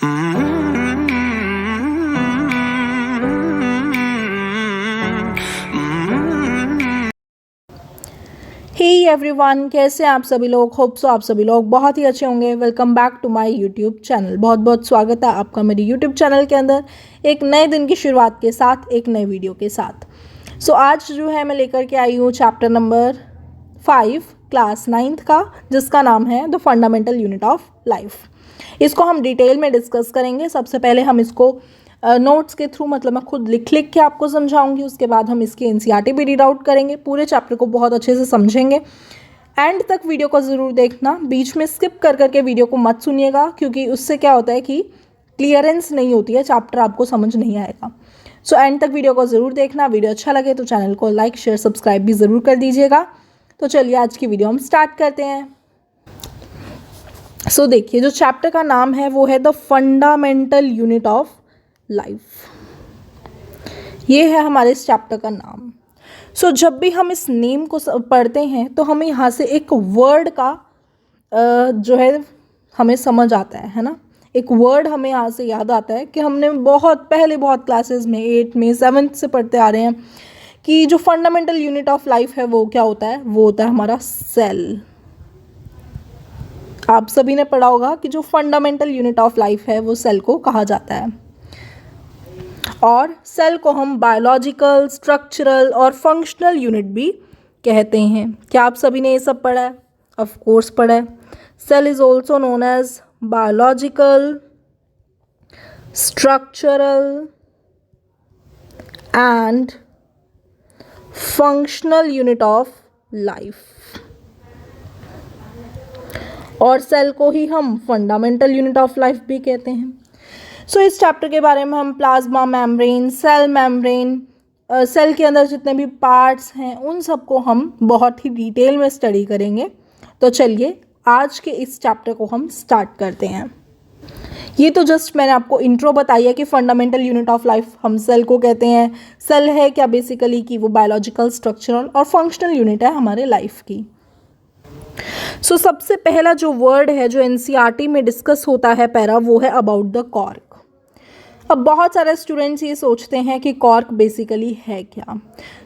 Hey everyone, कैसे हैं आप सभी लोग। होप सो आप सभी लोग बहुत ही अच्छे होंगे। Welcome back to my YouTube channel. बहुत बहुत स्वागत है आपका मेरे यूट्यूब चैनल के अंदर एक नए दिन की शुरुआत के साथ, एक नए वीडियो के साथ। सो आज जो है मैं लेकर के आई हूँ चैप्टर नंबर 5 क्लास 9th का, जिसका नाम है the fundamental unit of life. इसको हम डिटेल में डिस्कस करेंगे। सबसे पहले हम इसको नोट्स के थ्रू, मतलब मैं खुद लिख के आपको समझाऊंगी। उसके बाद हम इसकी एनसीईआरटी भी रीड आउट करेंगे। पूरे चैप्टर को बहुत अच्छे से समझेंगे। एंड तक वीडियो को ज़रूर देखना, बीच में स्किप कर करके वीडियो को मत सुनिएगा, क्योंकि उससे क्या होता है कि क्लियरेंस नहीं होती है, चैप्टर आपको समझ नहीं आएगा। सो एंड तक वीडियो को ज़रूर देखना। वीडियो अच्छा लगे तो चैनल को लाइक शेयर सब्सक्राइब भी ज़रूर कर दीजिएगा। तो चलिए आज की वीडियो हम स्टार्ट करते हैं। सो देखिए, जो चैप्टर का नाम है वो है the fundamental unit of life. ये है हमारे इस चैप्टर का नाम। सो जब भी हम इस नेम को पढ़ते हैं तो हमें यहाँ से एक वर्ड का जो है हमें समझ आता है ना। एक वर्ड हमें यहाँ से याद आता है कि हमने बहुत पहले बहुत क्लासेस में 8 में 7th से पढ़ते आ रहे हैं कि जो फंडामेंटल यूनिट ऑफ लाइफ है वो क्या होता है। वो होता है हमारा सेल। आप सभी ने पढ़ा होगा कि जो फंडामेंटल यूनिट ऑफ लाइफ है वो सेल को कहा जाता है। और सेल को हम बायोलॉजिकल, स्ट्रक्चरल और फंक्शनल यूनिट भी कहते हैं। क्या आप सभी ने ये सब पढ़ा है? ऑफ कोर्स पढ़ा है। Cell is also known as biological, structural and functional unit of life. और सेल को ही हम फंडामेंटल यूनिट ऑफ लाइफ भी कहते हैं। सो इस चैप्टर के बारे में हम plasma membrane, cell membrane, cell के अंदर जितने भी पार्ट्स हैं उन सबको हम बहुत ही डिटेल में स्टडी करेंगे। तो चलिए आज के इस चैप्टर को हम स्टार्ट करते हैं। ये तो जस्ट मैंने आपको इंट्रो बताई है कि फंडामेंटल यूनिट ऑफ लाइफ हम सेल को कहते हैं। सेल है क्या बेसिकली कि वो बायोलॉजिकल, स्ट्रक्चरल और फंक्शनल यूनिट है हमारे लाइफ की। सो सबसे पहला जो वर्ड है जो एनसीईआरटी में डिस्कस होता है पैरा, वो है अबाउट द कॉर्क। अब बहुत सारे स्टूडेंट्स ये सोचते हैं कि कॉर्क बेसिकली है क्या।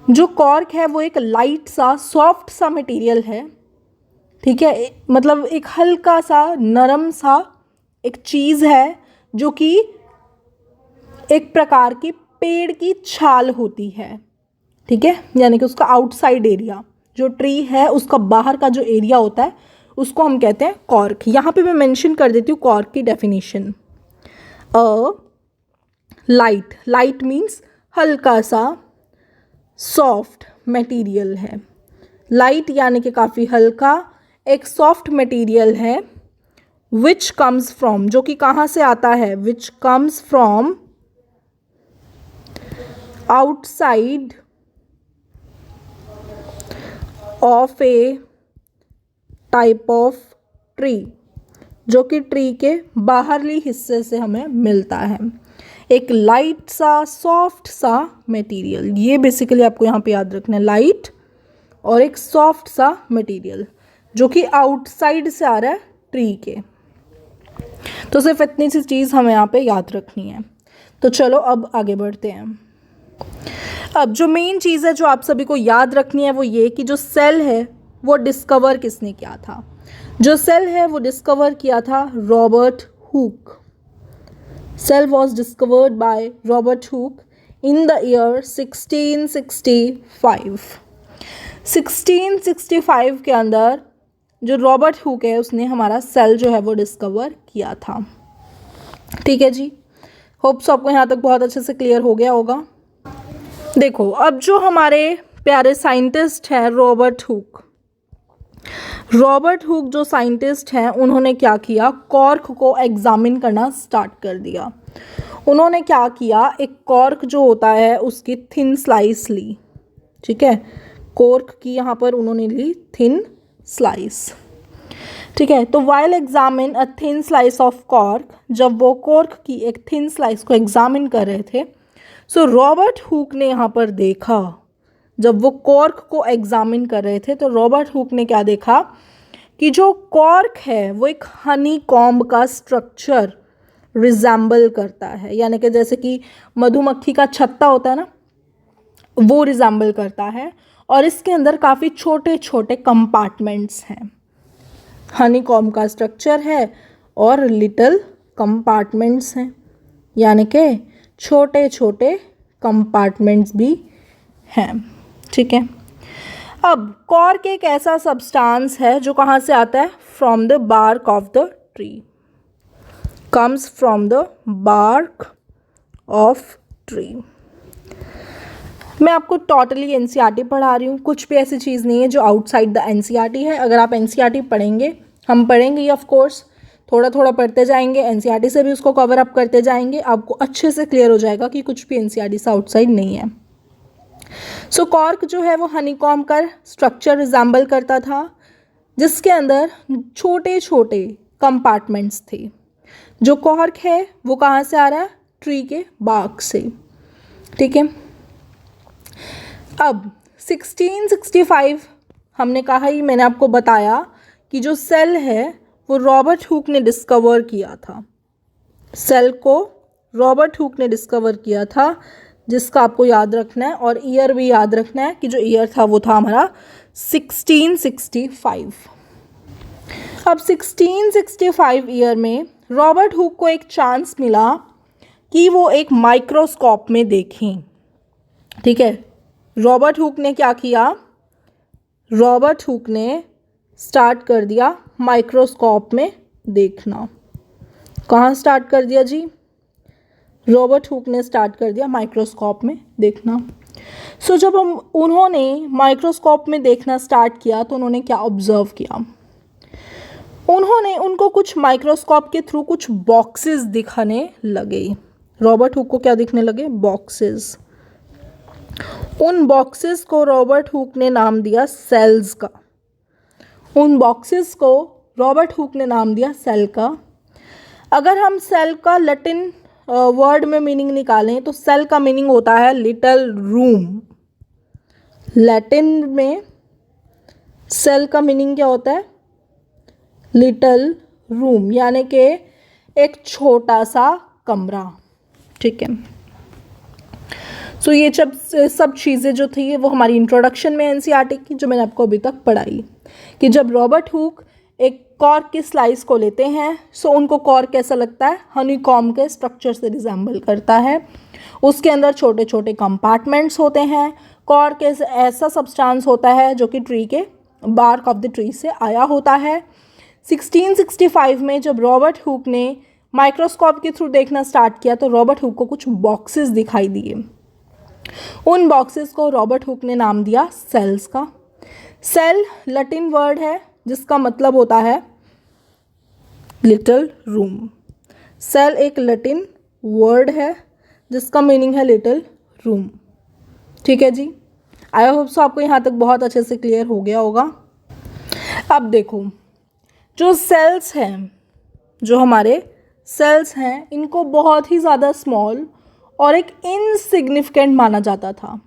जो कॉर्क है वो एक लाइट सा, सॉफ्ट सा मटेरियल है, ठीक है। मतलब एक हल्का सा, नरम सा एक चीज़ है जो कि एक प्रकार की पेड़ की छाल होती है, ठीक है। यानी कि उसका आउटसाइड एरिया, जो ट्री है उसका बाहर का जो एरिया होता है उसको हम कहते हैं कॉर्क। यहाँ पे मैं मेंशन कर देती हूँ कॉर्क की डेफिनेशन। लाइट मीन्स हल्का सा सॉफ्ट मटेरियल है। लाइट यानी कि काफ़ी हल्का, एक सॉफ्ट मटेरियल है। विच कम्स फ्रॉम, जो कि कहाँ से आता है, which comes from outside of A type of tree, जो कि ट्री के बाहरली हिस्से से हमें मिलता है। एक लाइट सा, सॉफ्ट सा मटेरियल, ये बेसिकली आपको यहाँ पे याद रखना है। लाइट और एक सॉफ्ट सा मटेरियल जो कि आउटसाइड से आ रहा है ट्री के। तो सिर्फ इतनी सी चीज़ हमें यहाँ पे याद रखनी है। तो चलो अब आगे बढ़ते हैं। अब जो मेन चीज़ है जो आप सभी को याद रखनी है वो ये कि जो सेल है वो डिस्कवर किसने किया था। जो सेल है वो डिस्कवर किया था Robert Hooke. Cell was discovered by Robert Hooke in the year 1665. 1665 के अंदर जो रॉबर्ट हुक है उसने हमारा सेल जो है वो डिस्कवर किया था। ठीक है जी, होप्स आपको यहाँ तक बहुत अच्छे से क्लियर हो गया होगा। देखो, अब जो हमारे प्यारे साइंटिस्ट हैं रॉबर्ट हुक जो साइंटिस्ट हैं उन्होंने क्या किया, कॉर्क को एग्जामिन करना स्टार्ट कर दिया। उन्होंने क्या किया, एक कॉर्क जो होता है उसकी थिन स्लाइस ली, ठीक है। कॉर्क की यहाँ पर उन्होंने ली थिन स्लाइस, ठीक है। तो while examine a thin slice of cork, जब वो कॉर्क की एक थिन स्लाइस को एग्जामिन कर रहे थे, सो रॉबर्ट हुक ने यहाँ पर देखा, जब वो कॉर्क को एग्जामिन कर रहे थे तो रॉबर्ट हुक ने क्या देखा कि जो कॉर्क है वो एक हनी कॉम्ब का स्ट्रक्चर रिजेंबल करता है, यानी कि जैसे कि मधुमक्खी का छत्ता होता है ना, वो रिजेंबल करता है। और इसके अंदर काफ़ी छोटे छोटे कंपार्टमेंट्स हैं। हनीकॉम्ब का स्ट्रक्चर है और लिटिल कंपार्टमेंट्स हैं, यानी कि छोटे छोटे कंपार्टमेंट्स भी हैं। ठीक है। अब कॉर्क एक ऐसा सब्सटेंस है जो कहाँ से आता है? From the bark of the tree, comes from the bark of tree. मैं आपको टोटली एनसीईआरटी पढ़ा रही हूँ, कुछ भी ऐसी चीज़ नहीं है जो आउटसाइड द एनसीईआरटी है। अगर आप एनसीईआरटी पढ़ेंगे, हम पढ़ेंगे ऑफ कोर्स, थोड़ा थोड़ा पढ़ते जाएंगे, एनसीईआरटी से भी उसको कवर अप करते जाएंगे, आपको अच्छे से क्लियर हो जाएगा कि कुछ भी एनसीईआरटी से आउटसाइड नहीं है। सो कॉर्क जो है वो हनीकॉम्ब का स्ट्रक्चर रिजेंबल करता था, जिसके अंदर छोटे छोटे कंपार्टमेंट्स थे। जो कॉर्क है वो कहाँ से आ रहा है? ट्री के बार्क से। ठीक है। अब 1665 हमने कहा ही, मैंने आपको बताया कि जो सेल है वो रॉबर्ट हुक ने डिस्कवर किया था। सेल को रॉबर्ट हुक ने डिस्कवर किया था, जिसका आपको याद रखना है और ईयर भी याद रखना है कि जो ईयर था वो था हमारा 1665। अब 1665 ईयर में रॉबर्ट हुक को एक चांस मिला कि वो एक माइक्रोस्कोप में देखें। ठीक है। रॉबर्ट हुक ने क्या किया? रॉबर्ट हुक ने स्टार्ट कर दिया माइक्रोस्कोप में देखना। कहाँ स्टार्ट कर दिया जी? रॉबर्ट हुक ने स्टार्ट कर दिया माइक्रोस्कोप में देखना। सो जब उन्होंने माइक्रोस्कोप में देखना स्टार्ट किया तो उन्होंने क्या ऑब्जर्व किया? उनको कुछ माइक्रोस्कोप के थ्रू कुछ बॉक्सेस दिखने लगे। रॉबर्ट हुक को क्या दिखने लगे? बॉक्सेस। उन बॉक्सेस को रॉबर्ट हुक ने नाम दिया सेल्स का। उन बॉक्सेस को रॉबर्ट हुक ने नाम दिया सेल का। अगर हम सेल का लैटिन वर्ड में मीनिंग निकालें तो सेल का मीनिंग होता है लिटिल रूम। लैटिन में सेल का मीनिंग क्या होता है? लिटिल रूम, यानी कि एक छोटा सा कमरा। ठीक है। सो ये सब चीज़ें जो थी वो हमारी इंट्रोडक्शन में एनसीईआरटी की, जो मैंने आपको अभी तक पढ़ाई, कि जब रॉबर्ट हुक एक कॉर्क की स्लाइस को लेते हैं सो उनको कॉर्क कैसा लगता है? हनीकॉम्ब के स्ट्रक्चर से रिजेंबल करता है। उसके अंदर छोटे छोटे कंपार्टमेंट्स होते हैं। कॉर्क ऐसा सब्सटेंस होता है जो कि ट्री के बार्क ऑफ द ट्री से आया होता है। 1665 में जब रॉबर्ट हुक ने माइक्रोस्कोप के थ्रू देखना स्टार्ट किया तो रॉबर्ट हुक को कुछ बॉक्सेस दिखाई दिए। उन बॉक्सेस को रॉबर्ट हुक ने नाम दिया सेल्स का। सेल लैटिन वर्ड है जिसका मतलब होता है लिटिल रूम। सेल एक लैटिन वर्ड है जिसका मीनिंग है लिटिल रूम। ठीक है जी। आई होप सो आपको यहाँ तक बहुत अच्छे से क्लियर हो गया होगा। अब देखो, जो सेल्स हैं, जो हमारे सेल्स हैं, इनको बहुत ही ज़्यादा स्मॉल और एक इनसिग्निफिकेंट माना जाता था,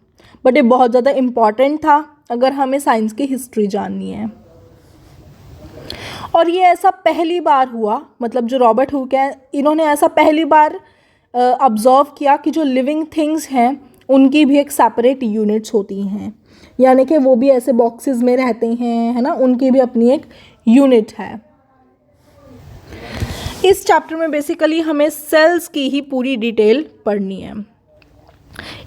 बट ये बहुत ज़्यादा इम्पॉर्टेंट था अगर हमें साइंस की हिस्ट्री जाननी है। और ये ऐसा पहली बार हुआ, मतलब जो रॉबर्ट हुक है इन्होंने ऐसा पहली बार ऑब्जर्व किया कि जो लिविंग थिंग्स हैं उनकी भी एक सेपरेट यूनिट्स होती हैं, यानी कि वो भी ऐसे बॉक्सेस में रहते हैं, है ना, उनकी भी अपनी एक यूनिट है। इस चैप्टर में बेसिकली हमें सेल्स की ही पूरी डिटेल पढ़नी है।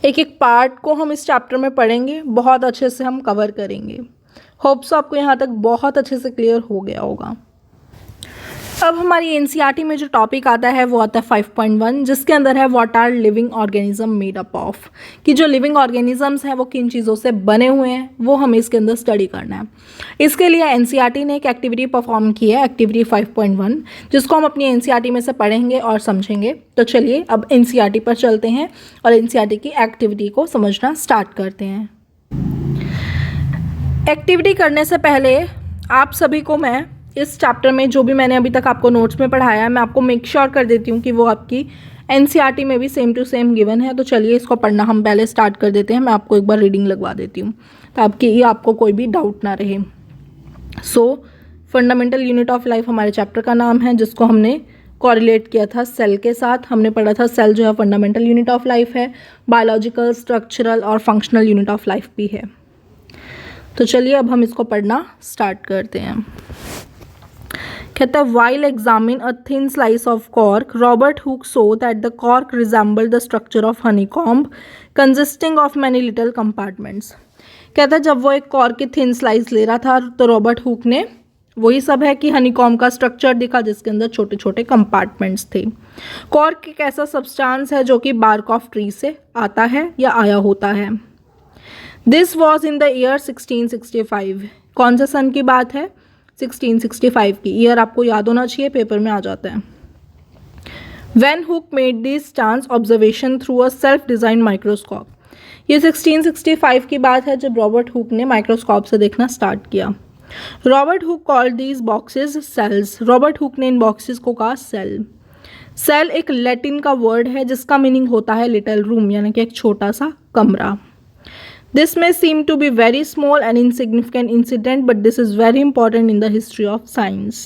एक एक पार्ट को हम इस चैप्टर में पढ़ेंगे, बहुत अच्छे से हम कवर करेंगे। होप सो आपको यहाँ तक बहुत अच्छे से क्लियर हो गया होगा। अब हमारी एनसीईआरटी में जो टॉपिक आता है वो आता है 5.1, जिसके अंदर है what are living organism made up of, कि जो लिविंग ऑर्गेनिजम्स हैं वो किन चीज़ों से बने हुए हैं, वो हमें इसके अंदर स्टडी करना है। इसके लिए एनसीईआरटी ने एक एक्टिविटी परफॉर्म की है, एक्टिविटी 5.1, जिसको हम अपनी एनसीईआरटी में से पढ़ेंगे और समझेंगे। तो चलिए अब एनसीईआरटी पर चलते हैं और एनसीईआरटी की एक्टिविटी को समझना स्टार्ट करते हैं। एक्टिविटी करने से पहले आप सभी को मैं इस चैप्टर में जो भी मैंने अभी तक आपको नोट्स में पढ़ाया है, मैं आपको मेक श्योर कर देती हूँ कि वो आपकी एनसीईआरटी में भी सेम टू सेम गिवन है। तो चलिए इसको पढ़ना हम पहले स्टार्ट कर देते हैं। मैं आपको एक बार रीडिंग लगवा देती हूँ ताकि आपको कोई भी डाउट ना रहे। सो फंडामेंटल यूनिट ऑफ लाइफ हमारे चैप्टर का नाम है, जिसको हमने कॉरिलेट किया था सेल के साथ। हमने पढ़ा था सेल जो है फंडामेंटल यूनिट ऑफ लाइफ है, बायोलॉजिकल, स्ट्रक्चरल और फंक्शनल यूनिट ऑफ लाइफ भी है। तो चलिए अब हम इसको पढ़ना स्टार्ट करते हैं। कहता है while examine a thin slice of cork Robert Hooke so that the cork resembled the structure of honeycomb consisting of many little compartments. कहता है जब वो एक कॉर्क की थिन स्लाइस ले रहा था तो रॉबर्ट हुक ने वही सब है कि हनीकॉम्ब का स्ट्रक्चर दिखा जिसके अंदर छोटे छोटे कंपार्टमेंट्स थे। कॉर्क एक ऐसा सब्सटेंस है जो कि बार्क ऑफ ट्री से आता है या आया होता है। This was in the year 1665। कौन से सन की बात है? 1665 की। ईयर आपको याद होना चाहिए, पेपर में आ जाता है। When Hooke made this chance observation through a self-designed microscope। ये 1665 की बात है जब रॉबर्ट हुक ने माइक्रोस्कोप से देखना स्टार्ट किया। Robert Hooke called these boxes cells. Robert Hooke ने इन बॉक्सेस को कहा सेल। सेल एक लैटिन का वर्ड है जिसका मीनिंग होता है लिटिल रूम, यानी कि एक छोटा सा कमरा। This may seem to be very small and insignificant incident, but this is very important in the history of science.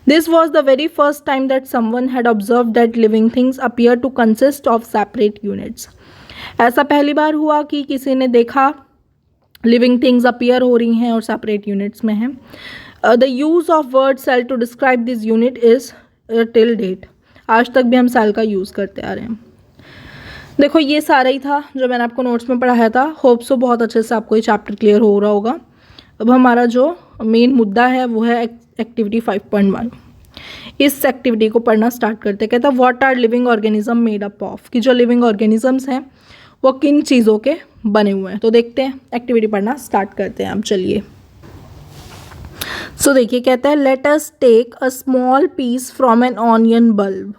This was the very first time that someone had observed that living things appear to consist of separate units. ऐसा पहली बार हुआ कि किसी ने देखा living things appear हो रही हैं और सेपरेट यूनिट्स में हैं। The use of word cell to describe this unit is till date. आज तक भी हम सेल का यूज़ करते आ रहे हैं। देखो ये सारा ही था जो मैंने आपको नोट्स में पढ़ाया था। होप सो बहुत अच्छे से आपको ये चैप्टर क्लियर हो रहा होगा। अब हमारा जो मेन मुद्दा है वो है एक्टिविटी 5.1। इस एक्टिविटी को पढ़ना स्टार्ट करते हैं। कहता है what are living organism made up of, कि जो लिविंग ऑर्गेनिजम्स हैं वो किन चीज़ों के बने हुए हैं। तो देखते हैं, एक्टिविटी पढ़ना स्टार्ट करते हैं। अब चलिए सो देखिए, कहता है let us take a small piece from an onion bulb.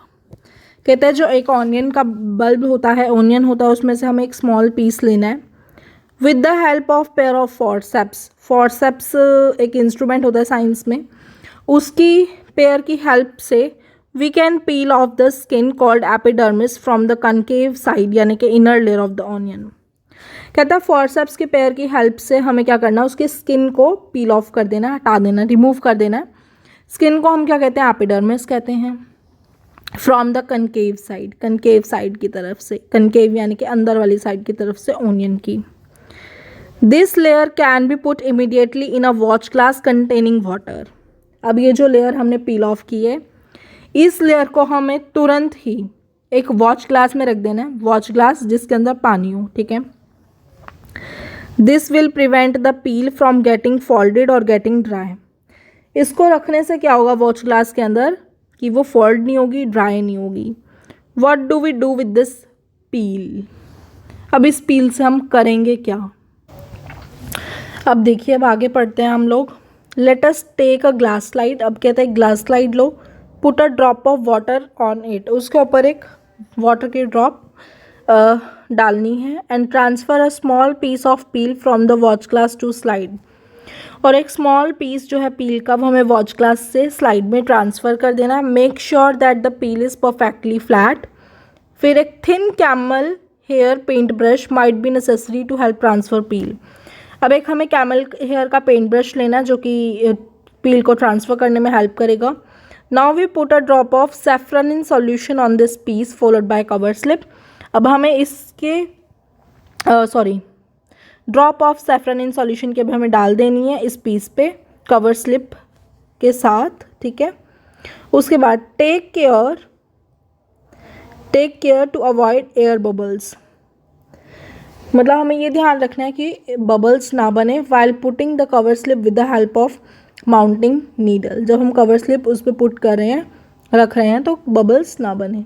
कहता है जो एक ऑनियन का बल्ब होता है, ऑनियन होता है, उसमें से हमें एक स्मॉल पीस लेना है। With the help of pair of forceps. Forceps एक इंस्ट्रूमेंट होता है साइंस में, उसकी पेयर की हेल्प से we can peel off the skin called epidermis from the concave side, यानी कि inner layer of the onion. कहता है फॉरसेप्स के पेयर की हेल्प से हमें क्या करना है, उसकी स्किन को पील ऑफ कर देना, हटा देना, रिमूव कर देना है। स्किन को हम क्या कहते हैं? एपिडर्मिस कहते हैं। From the concave side, concave side की तरफ से, कनकेव यानी कि अंदर वाली साइड की तरफ से ऑनियन की। This layer can be put immediately in a watch glass containing water. अब ये जो लेयर हमने पील ऑफ की है, इस लेयर को हमें तुरंत ही एक वॉच ग्लास में रख देना है, वॉच ग्लास जिसके अंदर पानी हो, ठीक है। This will prevent the peel from getting folded और गेटिंग ड्राई। इसको रखने से क्या होगा वॉच ग्लास के अंदर कि वो फोल्ड नहीं होगी, ड्राई नहीं होगी। What do we do with this peel? अब इस पील से हम करेंगे क्या? अब देखिए, अब आगे पढ़ते हैं हम लोग। Let us take a glass slide. अब कहते हैं ग्लास स्लाइड लो, put a drop of water on it. उसके ऊपर एक वाटर की ड्रॉप डालनी है। And transfer a small piece of peel from the watch glass to slide. और एक स्मॉल पीस जो है पील का वो हमें वॉच ग्लास से स्लाइड में ट्रांसफ़र कर देना है। Make sure that the peel is perfectly flat. फिर एक thin camel hair paint brush might be necessary to help transfer peel. अब एक हमें कैमल हेयर का पेंट ब्रश लेना जो कि पील को ट्रांसफ़र करने में हेल्प करेगा। Now we put a drop of safranin in solution on this piece followed by cover slip. अब हमें इसके drop of safranin in solution के भी हमें डाल देनी है इस पीस पे कवर स्लिप के साथ, ठीक है। उसके बाद take care to avoid air bubbles. मतलब हमें ये ध्यान रखना है कि बबल्स ना बने while putting the cover slip with the help of mounting needle. जब हम कवर स्लिप उस पर पुट कर रहे हैं, रख रहे हैं, तो बबल्स ना बने।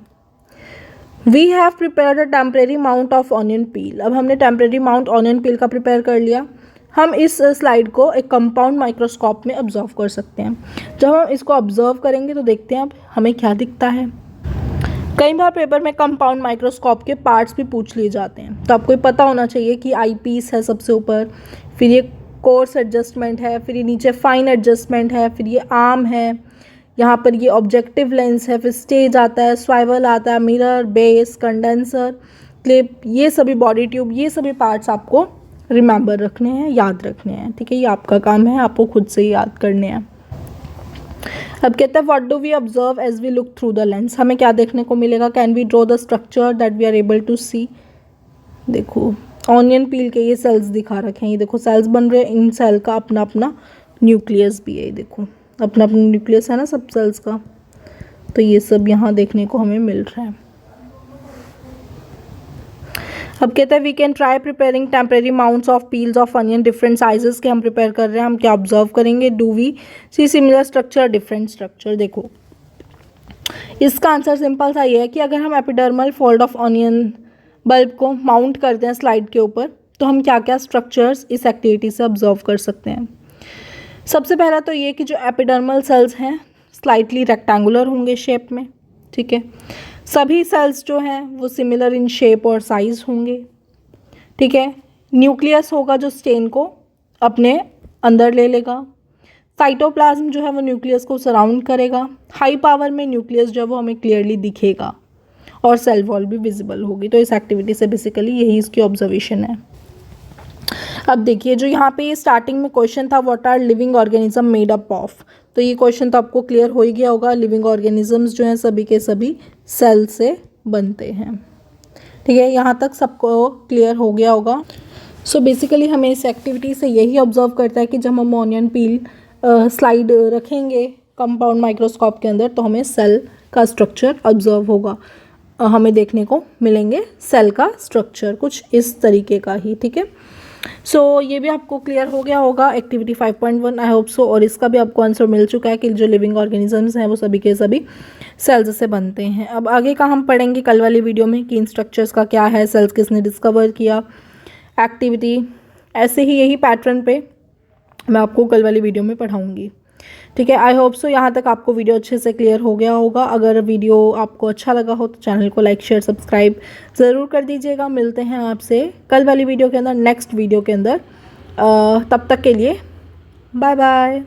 We have prepared a temporary mount of onion peel. अब हमने टेम्परेरी माउंट ऑनियन पील का प्रिपेयर कर लिया। हम इस स्लाइड को एक कंपाउंड माइक्रोस्कोप में ऑब्जर्व कर सकते हैं। जब हम इसको ऑब्जर्व करेंगे तो देखते हैं अब हमें क्या दिखता है। कई बार पेपर में कंपाउंड माइक्रोस्कोप के पार्ट्स भी पूछ लिए जाते हैं, तो आपको पता होना चाहिए कि आई पीस है सबसे ऊपर, फिर ये कोर्स एडजस्टमेंट है, फिर ये नीचे फाइन एडजस्टमेंट है, फिर ये आर्म है, यहाँ पर ये ऑब्जेक्टिव लेंस है, फिर स्टेज आता है, स्वाइवल आता है, मिरर, बेस, कंडेंसर, क्लिप, ये सभी बॉडी ट्यूब, ये सभी पार्ट्स आपको रिमेंबर रखने हैं, याद रखने हैं, ठीक है। ये आपका काम है, आपको खुद से ही याद करने हैं। अब कहते हैं what do we observe as we look through the lens, हमें क्या देखने को मिलेगा, can we draw the structure that we are able to see. देखो ऑनियन पील के ये सेल्स दिखा रखे हैं, ये देखो सेल्स बन रहे हैं, इन सेल का अपना अपना न्यूक्लियस भी है, ये देखो अपना अपना न्यूक्लियस है ना सब सेल्स का, तो ये सब यहाँ देखने को हमें मिल रहा है। अब कहते हैं we can try preparing temporary mounts of peels of onion different sizes के हम प्रिपेयर कर रहे हैं, हम क्या ऑब्जर्व करेंगे, do we see similar structure different structure. देखो इसका आंसर सिंपल सा ये है कि अगर हम epidermal fold of onion bulb को माउंट करते हैं स्लाइड के ऊपर तो हम क्या क्या स्ट्रक्चर्स इस एक्टिविटी से ऑब्जर्व कर सकते हैं। सबसे पहला तो ये कि जो एपिडर्मल सेल्स हैं स्लाइटली रेक्टेंगुलर होंगे शेप में, ठीक है। सभी सेल्स जो हैं वो सिमिलर इन शेप और साइज़ होंगे, ठीक है। न्यूक्लियस होगा जो स्टेन को अपने अंदर ले लेगा, साइटोप्लाज्म जो है वो न्यूक्लियस को सराउंड करेगा, हाई पावर में न्यूक्लियस जो है वो हमें क्लियरली दिखेगा और सेल वॉल भी विजिबल होगी। तो इस एक्टिविटी से बेसिकली यही इसकी ऑब्जर्वेशन है। अब देखिए जो यहाँ पे स्टार्टिंग में क्वेश्चन था what are living organism made up of, तो ये क्वेश्चन तो आपको क्लियर हो ही गया होगा। लिविंग ऑर्गेनिजम्स जो हैं सभी के सभी सेल से बनते हैं, ठीक है। यहाँ तक सबको क्लियर हो गया होगा। सो बेसिकली हमें इस एक्टिविटी से यही ऑब्जर्व करता है कि जब हम ऑनियन पील स्लाइड रखेंगे कंपाउंड माइक्रोस्कोप के अंदर तो हमें सेल का स्ट्रक्चर ऑब्जर्व होगा, हमें देखने को मिलेंगे सेल का स्ट्रक्चर कुछ इस तरीके का ही, ठीक है। सो ये भी आपको क्लियर हो गया होगा एक्टिविटी 5.1 आई होप सो, और इसका भी आपको आंसर मिल चुका है कि जो लिविंग ऑर्गेनिजम्स हैं वो सभी के सभी सेल्स से बनते हैं। अब आगे का हम पढ़ेंगे कल वाली वीडियो में कि इन स्ट्रक्चर्स का क्या है, सेल्स किसने डिस्कवर किया, एक्टिविटी ऐसे ही यही पैटर्न पे मैं आपको कल वाली वीडियो में पढ़ाऊँगी, ठीक है। आई होप सो यहाँ तक आपको वीडियो अच्छे से क्लियर हो गया होगा। अगर वीडियो आपको अच्छा लगा हो तो चैनल को लाइक शेयर सब्सक्राइब ज़रूर कर दीजिएगा। मिलते हैं आपसे कल वाली वीडियो के अंदर, नेक्स्ट वीडियो के अंदर। तब तक के लिए बाय बाय।